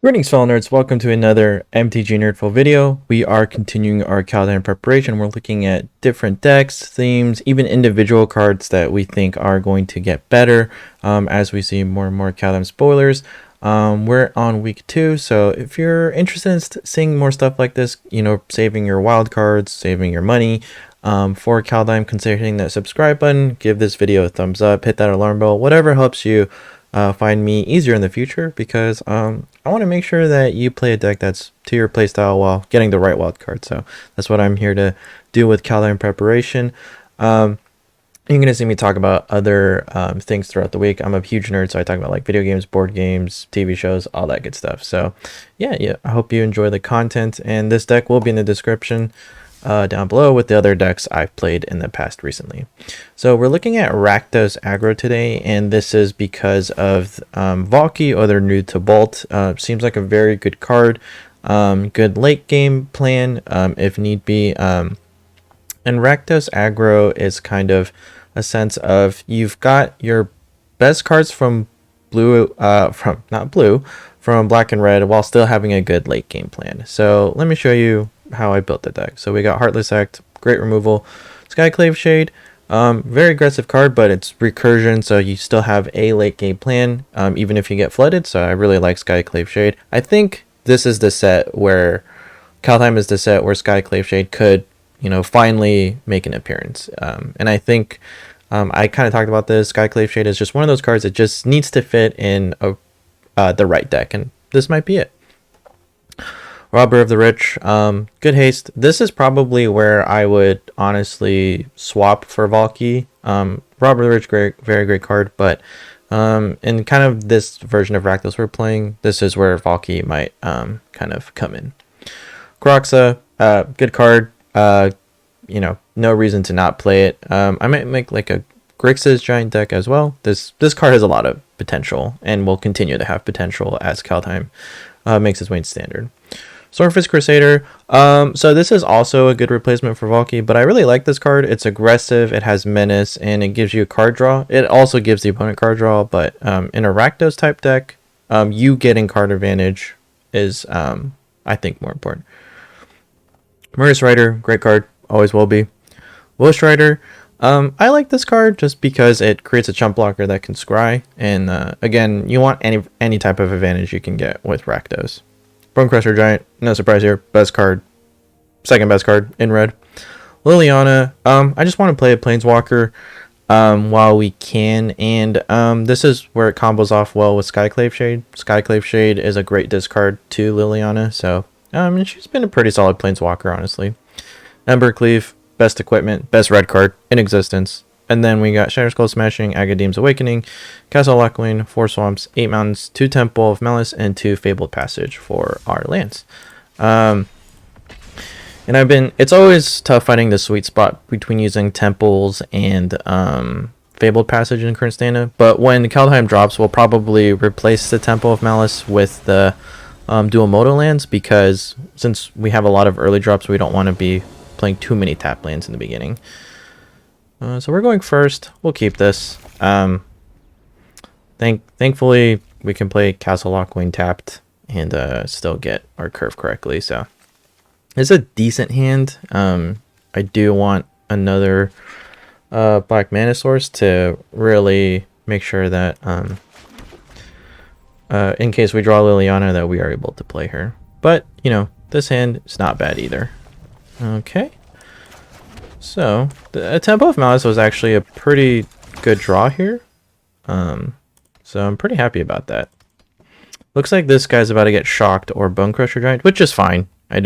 Greetings fellow nerds, welcome to another MTG Nerdful video. We are continuing our Kaldheim preparation. We're looking at different decks, themes, even individual cards that we think are going to get better as we see more and more Kaldheim spoilers. We're on week 2, so if you're interested in seeing more stuff like this, you know, saving your wild cards, saving your money for Kaldheim, consider hitting that subscribe button, give this video a thumbs up, hit that alarm bell, whatever helps you find me easier in the future, because I want to make sure that you play a deck that's to your playstyle while getting the right wild card. So that's what I'm here to do with Kaldheim preparation. You're going to see me talk about other things throughout the week. I'm a huge nerd, so I talk about like video games, board games, TV shows, all that good stuff. So yeah, I hope you enjoy the content, and this deck will be in the description down below with the other decks I've played in the past recently. So we're looking at Rakdos Aggro today, and this is because of Valky, or their new Tibalt. Seems like a very good card, good late game plan if need be. And Rakdos Aggro is kind of a sense of you've got your best cards from from black and red while still having a good late game plan. So let me show you how I built the deck. So we got Heartless Act, great removal, Skyclave Shade, very aggressive card, but it's recursion, so you still have a late game plan even if you get flooded. So I really like Skyclave Shade. I think this is the set where Kaldheim is the set where Skyclave Shade could, you know, finally make an appearance. And I think I kind of talked about this. Skyclave Shade is just one of those cards that just needs to fit in the right deck, and this might be it. Robber of the Rich, good haste. This is probably where I would honestly swap for Valky. Robber of the Rich, very great card, but in kind of this version of Rakdos we're playing, this is where Valky might kind of come in. Kroxa, good card. You know, no reason to not play it. I might make like a Grixis giant deck as well. This card has a lot of potential and will continue to have potential as Kaldheim makes its way in standard. Swordfish Crusader. So this is also a good replacement for Valky, but I really like this card. It's aggressive, it has menace, and it gives you a card draw. It also gives the opponent card draw, but in a Rakdos type deck, you getting card advantage is, I think, more important. Murderous Rider, great card, always will be. Wish Rider. I like this card just because it creates a chump blocker that can scry, and again, you want any type of advantage you can get with Rakdos. Bonecrusher Giant, no surprise here, best card, second best card in red. Liliana, I just want to play a Planeswalker while we can, and this is where it combos off well with Skyclave Shade. Skyclave Shade is a great discard to Liliana, so she's been a pretty solid Planeswalker, honestly. Embercleave, best equipment, best red card in existence. And then we got Shatter Skull Smashing, Agadeem's Awakening, Castle Lockwing, 4 Swamps, 8 Mountains, 2 Temple of Malice, and 2 Fabled Passage for our lands. And it's always tough finding the sweet spot between using Temples and Fabled Passage in current standard. But when Kaldheim drops, we'll probably replace the Temple of Malice with the Dual Moto lands, because since we have a lot of early drops, we don't want to be playing too many tap lands in the beginning. So we're going first. We'll keep this. Thankfully, we can play Castle Lockwing tapped and still get our curve correctly. So it's a decent hand. I do want another black mana source to really make sure that in case we draw Liliana, that we are able to play her. But, you know, this hand is not bad either. Okay. So, the Temple of Malice was actually a pretty good draw here. So I'm pretty happy about that. Looks like this guy's about to get shocked or Bonecrusher Giant, which is fine. I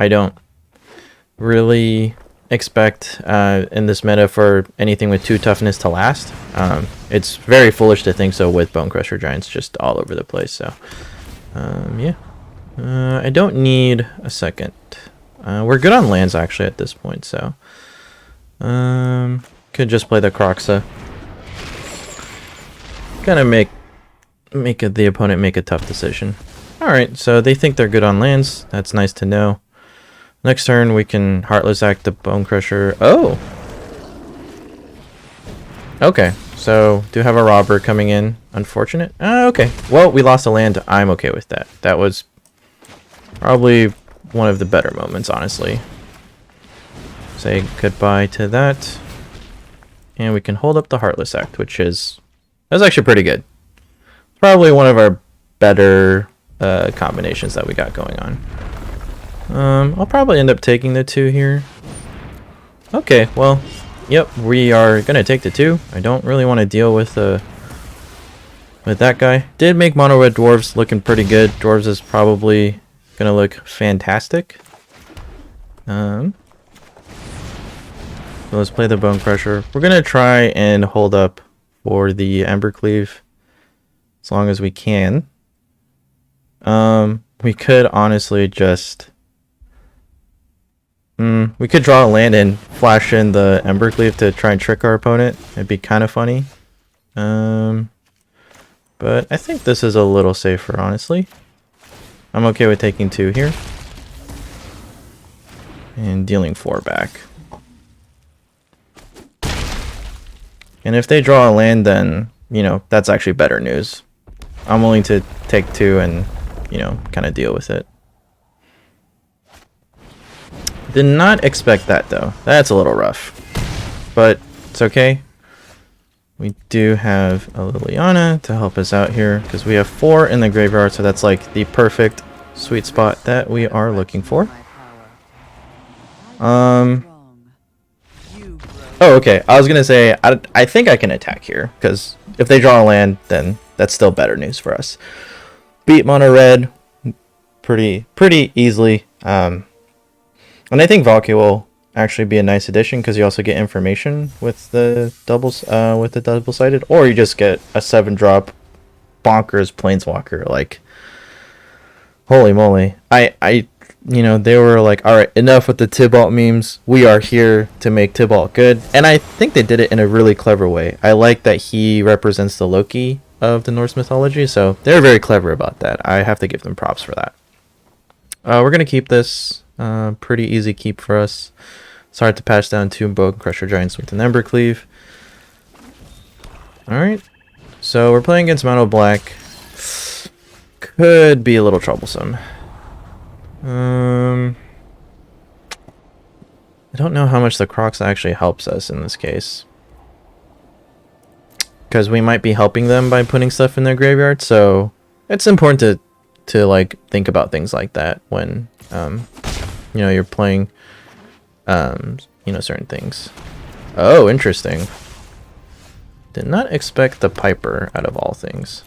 don't really expect in this meta for anything with 2 toughness to last. It's very foolish to think so with Bonecrusher Giants just all over the place. So, yeah. I don't need a second. We're good on lands actually at this point, so could just play the Kroxa. Gonna make the opponent make a tough decision. All right, so they think they're good on lands. That's nice to know. Next turn we can Heartless Act the Bonecrusher. Oh, okay. So, do have a robber coming in. Unfortunate. Okay. Well, we lost a land. I'm okay with that. That was probably one of the better moments, honestly. Say goodbye to that. And we can hold up the Heartless Act, which is... That's actually pretty good. Probably one of our better combinations that we got going on. I'll probably end up taking the 2 here. Okay, well... Yep, we are gonna take the 2. I don't really want to deal with that guy. Did make mono red dwarves looking pretty good. Dwarves is probably gonna look fantastic. So let's play the Bone Crusher. We're gonna try and hold up for the Embercleave as long as we can. We could honestly just... we could draw a land and flash in the Embercleave to try and trick our opponent. It'd be kind of funny. But I think this is a little safer, honestly. I'm okay with taking 2 here. And dealing 4 back. And if they draw a land, then, you know, that's actually better news. I'm willing to take 2 and, you know, kind of deal with it. Did not expect that, though. That's a little rough. But it's okay. We do have a Liliana to help us out here, because we have 4 in the graveyard, so that's like the perfect sweet spot that we are looking for. Oh, okay. I was going to say, I think I can attack here, because if they draw a land, then that's still better news for us. Beat mono red pretty easily. And I think Valky will actually be a nice addition because you also get information with the double-sided, or you just get a 7-drop bonkers planeswalker. Like, holy moly! You know, they were like, all right, enough with the Tibalt memes. We are here to make Tibalt good, and I think they did it in a really clever way. I like that he represents the Loki of the Norse mythology, so they're very clever about that. I have to give them props for that. We're gonna keep this. Pretty easy keep for us. It's hard to patch down 2 Bone Crusher Giants with an Embercleave. Alright. So we're playing against mono black. Could be a little troublesome. I don't know how much the Crocs actually helps us in this case. Because we might be helping them by putting stuff in their graveyard, so it's important to like think about things like that when you know, you're playing you know, certain things. Oh, interesting. Did not expect the Piper out of all things.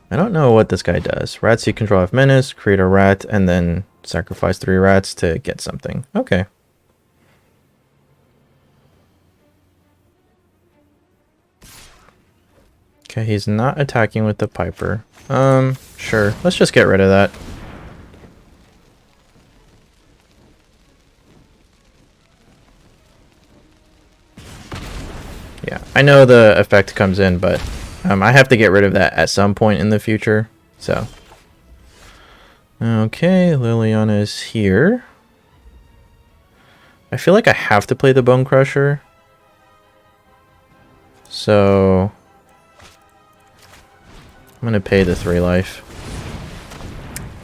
I don't know what this guy does. Rats you control have menace, create a rat, and then sacrifice 3 rats to get something. Okay. Okay, he's not attacking with the Piper. Sure. Let's just get rid of that. Yeah, I know the effect comes in, but I have to get rid of that at some point in the future. So, okay, Liliana is here. I feel like I have to play the Bone Crusher. So, I'm going to pay the 3 life.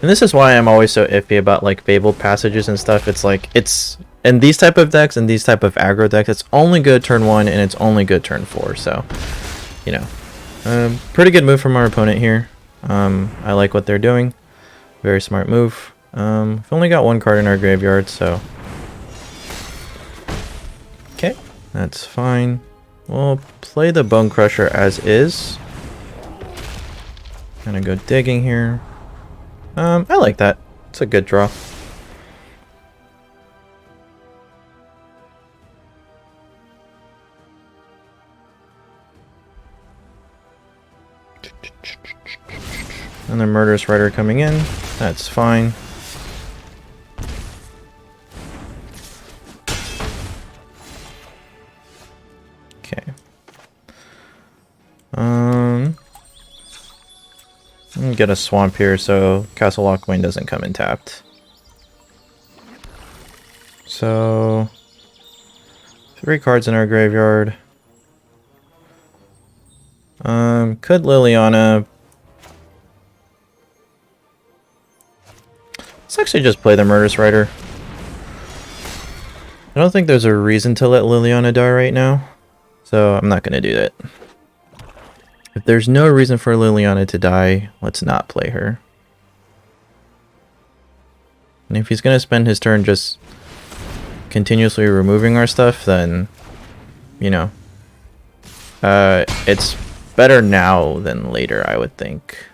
And this is why I'm always so iffy about like Fabled passages and stuff. It's like, it's in these type of decks and these type of aggro decks, it's only good turn 1 and it's only good turn 4. So, you know, pretty good move from our opponent here. I like what they're doing. Very smart move. We've only got 1 card in our graveyard, so. Okay, that's fine. We'll play the Bone Crusher as is. Gonna go digging here. I like that. It's a good draw. And the Murderous Rider coming in. That's fine. Okay. Let me get a swamp here so Castle Lockwing doesn't come in tapped. So 3 cards in our graveyard. Could Liliana... Let's actually just play the Murderous Rider. I don't think there's a reason to let Liliana die right now, so I'm not going to do that. If there's no reason for Liliana to die, let's not play her. And if he's going to spend his turn just continuously removing our stuff, then, you know, it's better now than later, I would think.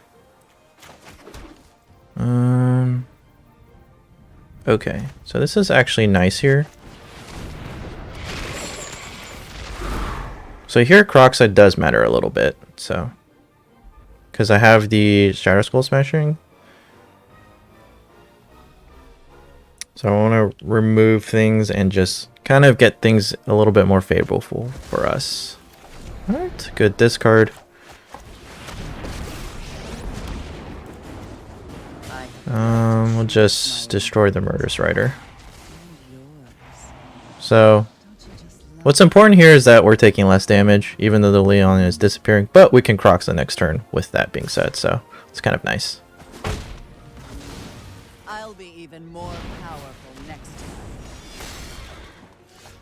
Okay, so this is actually nice here. So here Kroxa does matter a little bit, so. Because I have the Shadow Skull Smashing. So I want to remove things and just kind of get things a little bit more favorable for us. Alright, good discard. We'll just destroy the Murderous Rider. So, what's important here is that we're taking less damage, even though the Leon is disappearing, but we can Crocs the next turn with that being said, so it's kind of nice. I'll be even more powerful next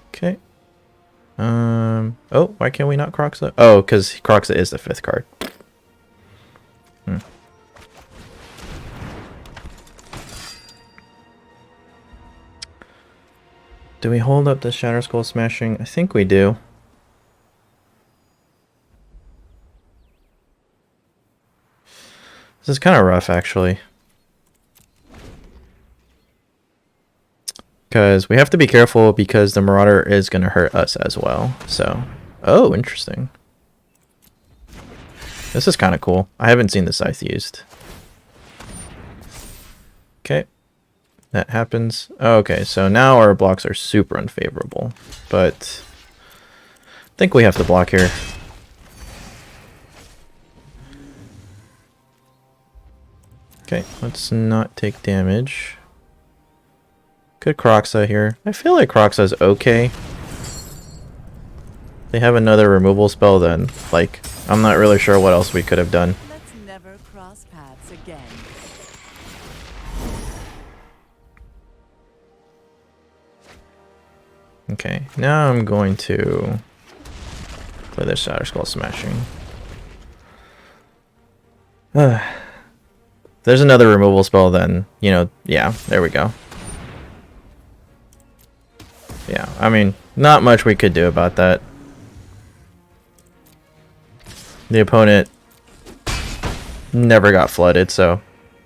Okay. time. Oh, why can't we not Croxa? Oh, because Croxa is the 5th card. Do we hold up the Shadow Skull Smashing? I think we do. This is kind of rough, actually. Because we have to be careful because the Marauder is going to hurt us as well. So, oh, interesting. This is kind of cool. I haven't seen the Scythe used. Okay. That happens. Oh, okay, so now our blocks are super unfavorable. But I think we have to block here. Okay, let's not take damage. Good Kroxa here. I feel like Kroxa's okay. They have another removal spell then. Like, I'm not really sure what else we could have done. Let's never cross paths again. Okay, now I'm going to play this Shadow Skull Smashing. There's another removal spell then, you know, yeah, there we go. Yeah, I mean, not much we could do about that. The opponent never got flooded, so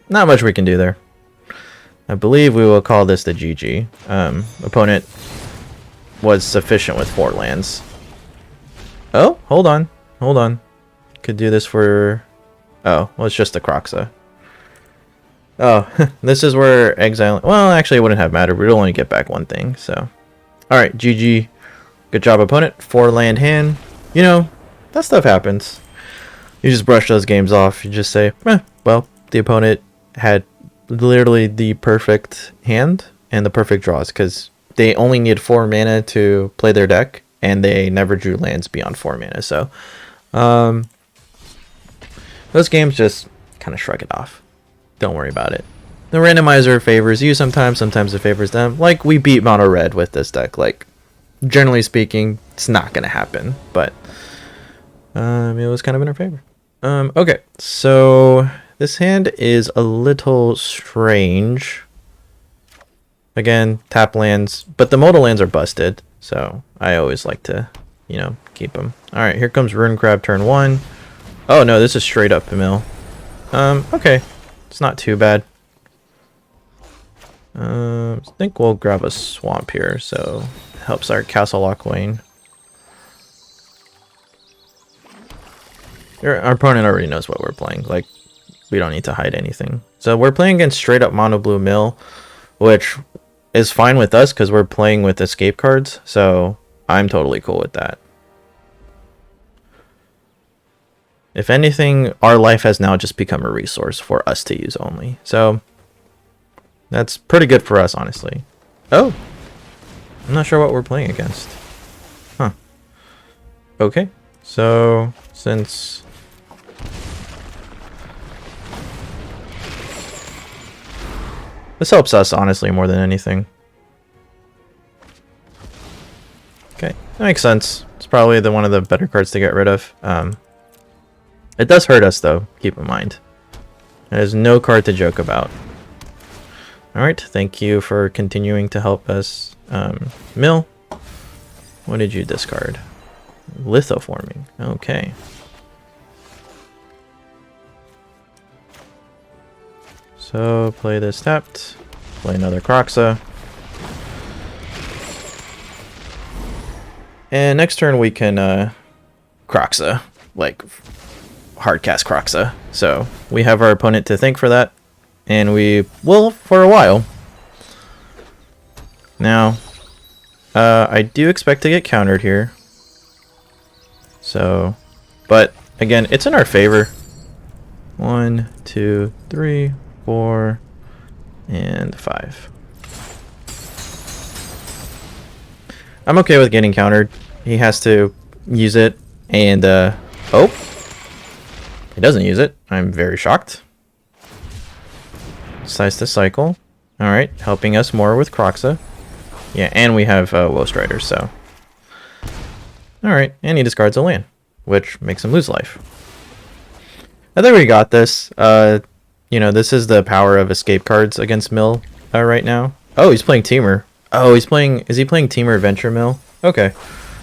not much we can do there. I believe we will call this the GG. Opponent was sufficient with 4 lands. Oh, hold on. Hold on. Could do this for... Oh, well, it's just the Kroxa. Oh, this is where exile... Well, actually, it wouldn't have mattered. We'd only get back 1 thing, so... Alright, GG. Good job, opponent. 4 land hand. You know, that stuff happens. You just brush those games off. You just say, well, the opponent had literally the perfect hand and the perfect draws, because they only need 4 mana to play their deck, and they never drew lands beyond 4 mana. So, those games just kind of shrug it off. Don't worry about it. The randomizer favors you sometimes it favors them. Like, we beat Mono Red with this deck. Like, generally speaking, it's not going to happen, but it was kind of in our favor. Okay, so this hand is a little strange. Again, tap lands, but the modal lands are busted, so I always like to, you know, keep them. Alright, here comes Rune Crab turn 1. Oh no, this is straight up mill. Okay, it's not too bad. I think we'll grab a swamp here, so it helps our Castle Lockwayne. Our opponent already knows what we're playing. Like, we don't need to hide anything. So we're playing against straight up mono blue mill, which is fine with us because we're playing with escape cards. So I'm totally cool with that. If anything, our life has now just become a resource for us to use only. So that's pretty good for us, honestly. Oh, I'm not sure what we're playing against. Huh. Okay, so since This helps us, honestly, more than anything. Okay, that makes sense. It's probably one of the better cards to get rid of. It does hurt us, though, keep in mind. It is no card to joke about. Alright, thank you for continuing to help us. Mill, what did you discard? Lithoforming, okay. So, play this tapped, play another Kroxa. And next turn we can Kroxa, like hardcast Kroxa. So we have our opponent to thank for that, and we will for a while. Now, I do expect to get countered here. So, but again, it's in our favor. 1, 2, 3, 4, and 5. I'm okay with getting countered. He has to use it, and oh, he doesn't use it. I'm very shocked. Decides to cycle. All right, helping us more with Kroxa. Yeah, and we have Woe Strider, so. All right, and he discards a land, which makes him lose life. I think we got this. You know, this is the power of escape cards against Mill right now. Oh, he's playing Teamer. Oh, he's playing. Is he playing Teamer Venture Mill? Okay,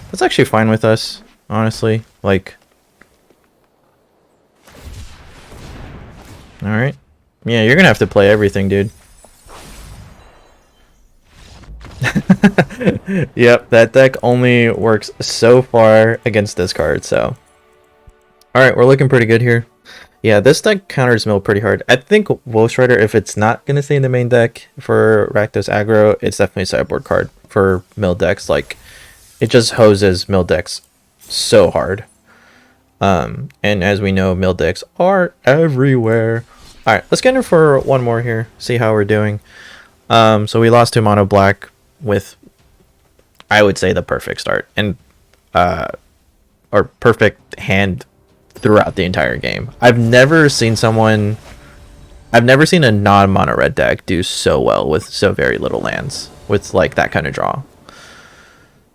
that's actually fine with us, honestly. Like, all right. Yeah, you're gonna have to play everything, dude. Yep, that deck only works so far against this card, so. Alright, we're looking pretty good here. Yeah, this deck counters Mill pretty hard. I think Woe Strider, if it's not going to stay in the main deck for Rakdos Aggro, it's definitely a sideboard card for Mill decks. Like, it just hoses Mill decks so hard. And as we know, Mill decks are everywhere. Alright, let's get in for one more here, see how we're doing. So we lost to Mono Black with, I would say, the perfect start. And, or perfect hand throughout the entire game. I've never seen a non-mono red deck do so well with so very little lands with like that kind of draw.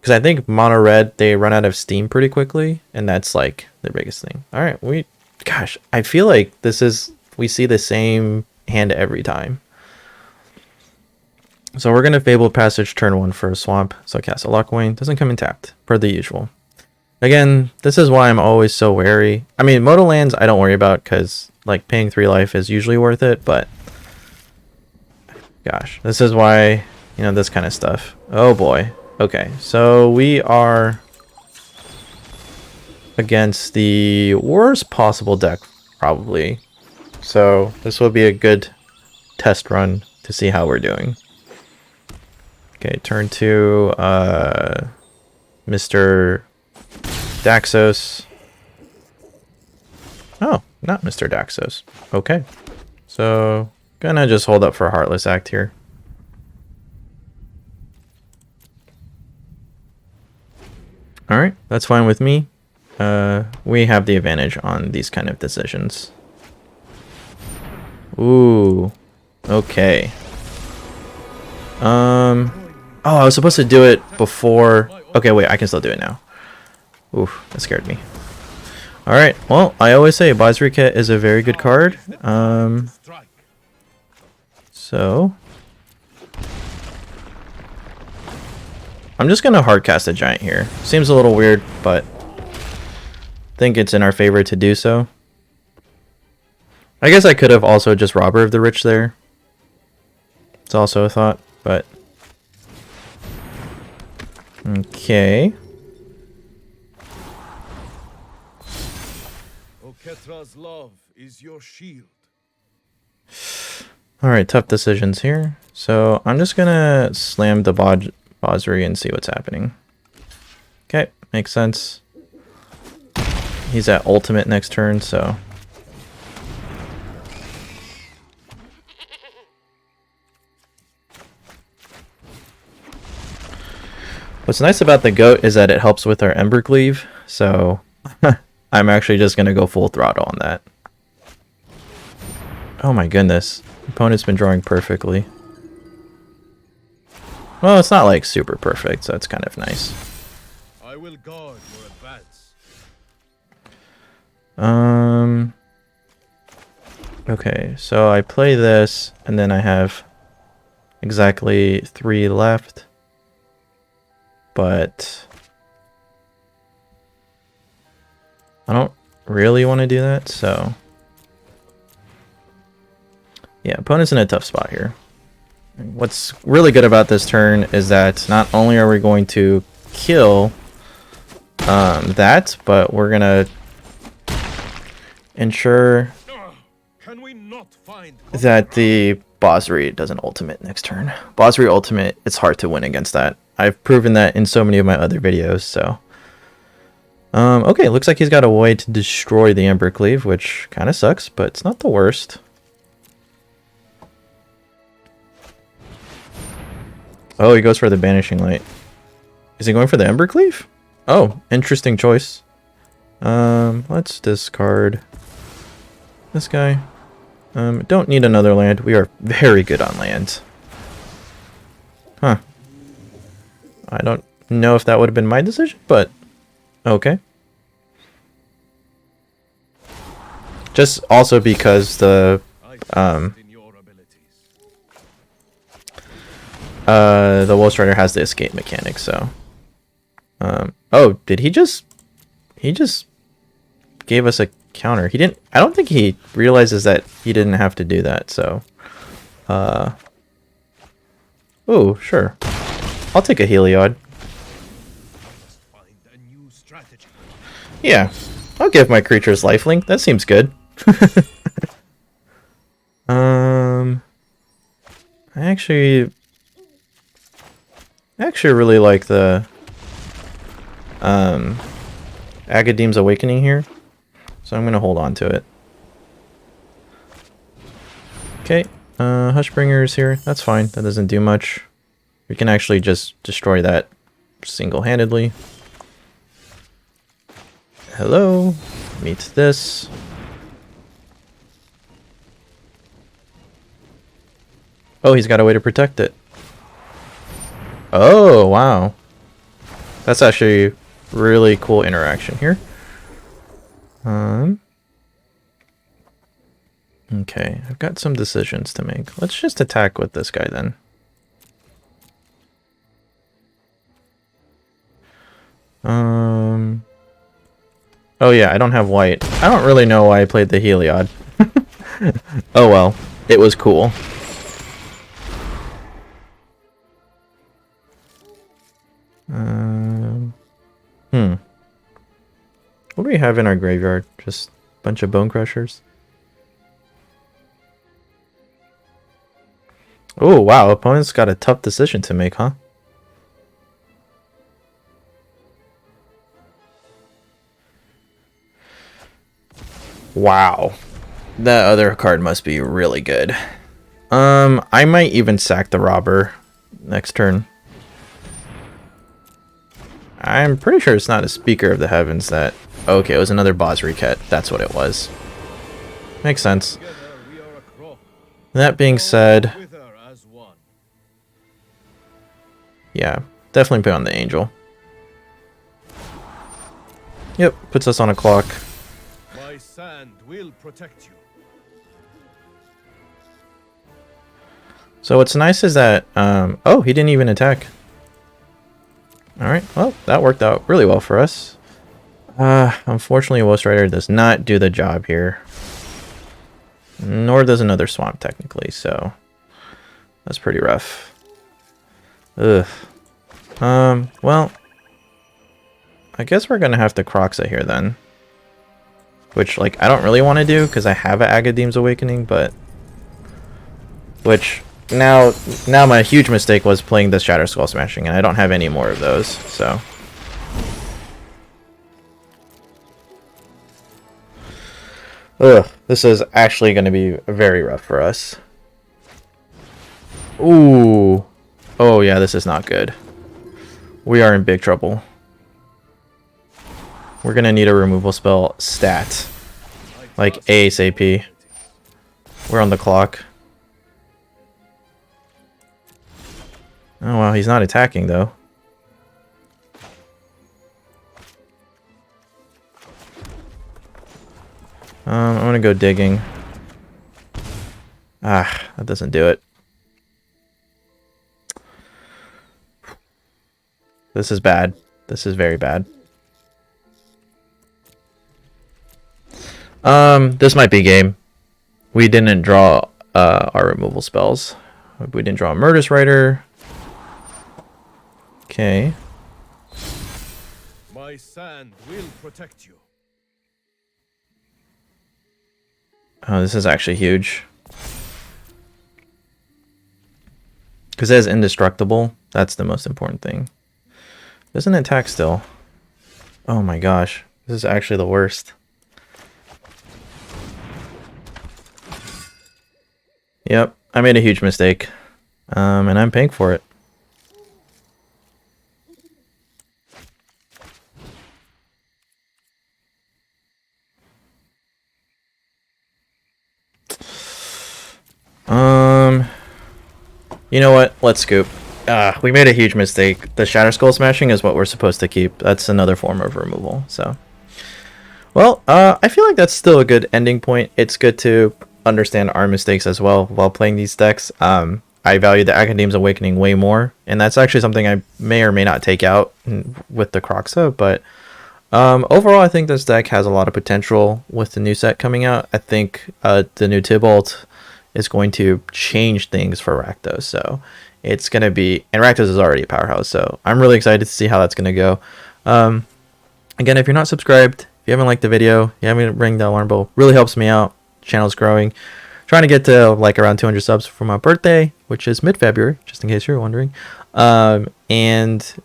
Because I think mono red, they run out of steam pretty quickly, and that's like the biggest thing. All right, gosh, I feel like we see the same hand every time. So we're gonna Fabled Passage turn 1 for a swamp. So cast a Lockwane, doesn't come in tapped per the usual. Again, this is why I'm always so wary. I mean, Moto lands I don't worry about because like paying 3 life is usually worth it, but gosh, this is why, you know, this kind of stuff. Oh boy. Okay, so we are against the worst possible deck probably. So this will be a good test run to see how we're doing. Okay, turn 2, Mr. Daxos. Oh, not Mr. Daxos. Okay. So, gonna just hold up for a Heartless Act here. Alright, that's fine with me. We have the advantage on these kind of decisions. Ooh. Okay. Oh, I was supposed to do it before. Okay, wait, I can still do it now. Oof, that scared me. Alright, well, I always say Advisory Kit is a very good card. So I'm just gonna hardcast a giant here. Seems a little weird, but I think it's in our favor to do so. I guess I could have also just Robber of the Rich there. It's also a thought, but okay. Ketra's love is your shield. Alright, tough decisions here. So I'm just gonna slam the Bozri and see what's happening. Okay, makes sense. He's at ultimate next turn, so. What's nice about the goat is that it helps with our Ember Cleave, so I'm actually just gonna go full throttle on that. Oh my goodness. Opponent's been drawing perfectly. Well, it's not like super perfect, so it's kind of nice. I will guard your advance. Okay, so I play this, and then I have exactly 3 left. But I don't really want to do that, so yeah, opponent's in a tough spot here. What's really good about this turn is that not only are we going to kill that, but we're gonna ensure Can we not find that the Bosri doesn't ultimate next turn. Bosri ultimate, it's hard to win against that. I've proven that in so many of my other videos, so. Okay, looks like he's got a way to destroy the Ember Cleave, which kind of sucks, but it's not the worst. Oh, he goes for the Banishing Light. Is he going for the Ember Cleave? Oh, interesting choice. Let's discard this guy. Don't need another land. We are very good on land. Huh. I don't know if that would have been my decision, but okay. Just also because the Wool Strider has the escape mechanic, so oh, did he just gave us a counter. He didn't, I don't think he realizes that he didn't have to do that, so oh, sure. I'll take a Heliod. Yeah, I'll give my creatures lifelink. That seems good. I actually really like the Agadeem's Awakening here, so I'm gonna hold on to it. Okay, Hushbringer's here. That's fine. That doesn't do much. We can actually just destroy that single-handedly. Hello. Meet this. Oh, he's got a way to protect it. Oh, wow. That's actually really cool interaction here. Okay, I've got some decisions to make. Let's just attack with this guy then. Oh yeah, I don't have white. I don't really know why I played the Heliod. Oh well, it was cool. What do we have in our graveyard? Just a bunch of Bone Crushers? Oh wow, opponent's got a tough decision to make, huh? Wow. That other card must be really good. I might even sack the Robber next turn. I'm pretty sure it's not a Speaker of the Heavens that... Okay, it was another Bosri Ket. That's what it was. Makes sense. That being said... Yeah, definitely put on the Angel. Yep, puts us on a clock. My sand will protect you. So what's nice is that... oh, he didn't even attack. Alright, well, that worked out really well for us. Unfortunately, Wool Strider does not do the job here. Nor does another Swamp, technically, so... That's pretty rough. Ugh. Well... I guess we're gonna have to Croxa here, then. Which, like, I don't really want to do, because I have an Agadeem's Awakening, but... Which... Now my huge mistake was playing the Shatter Skull Smashing, and I don't have any more of those, so... Ugh, this is actually going to be very rough for us. Ooh. Oh yeah, this is not good. We are in big trouble. We're going to need a removal spell stat. Like ASAP. We're on the clock. Oh Well, he's not attacking though. I'm gonna go digging. Ah, that doesn't do it. This is bad. This is very bad. This might be game. We didn't draw our removal spells. We didn't draw a Murderous Rider. Okay. My sand will protect you. Oh, this is actually huge. Because it has indestructible. That's the most important thing. Doesn't attack still. Oh my gosh. This is actually the worst. Yep, I made a huge mistake. And I'm paying for it. You know what? Let's scoop. We made a huge mistake. The Shatter Skull Smashing is what we're supposed to keep. That's another form of removal. So, well, I feel like that's still a good ending point. It's good to understand our mistakes as well while playing these decks. I value the Academ's Awakening way more, and that's actually something I may or may not take out with the Croxa. But overall, I think this deck has a lot of potential with the new set coming out. I think the new Tibalt is going to change things for Rakdos. So it's going to be, and Rakdos is already a powerhouse. So I'm really excited to see how that's going to go. Again, if you're not subscribed, if you haven't liked the video, you haven't ring the alarm bell, really helps me out. Channel's growing. Trying to get to like around 200 subs for my birthday, which is mid-February, just in case you're wondering. You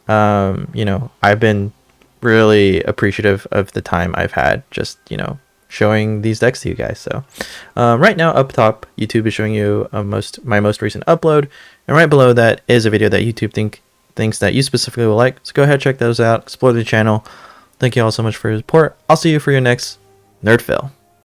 know, I've been really appreciative of the time I've had just, you know, showing these decks to you guys. So right now up top, YouTube is showing you my most recent upload, and right below that is a video that YouTube thinks that you specifically will like. So go ahead, check those out, explore the channel. Thank you all so much for your support. I'll see you for your next Nerd Fill.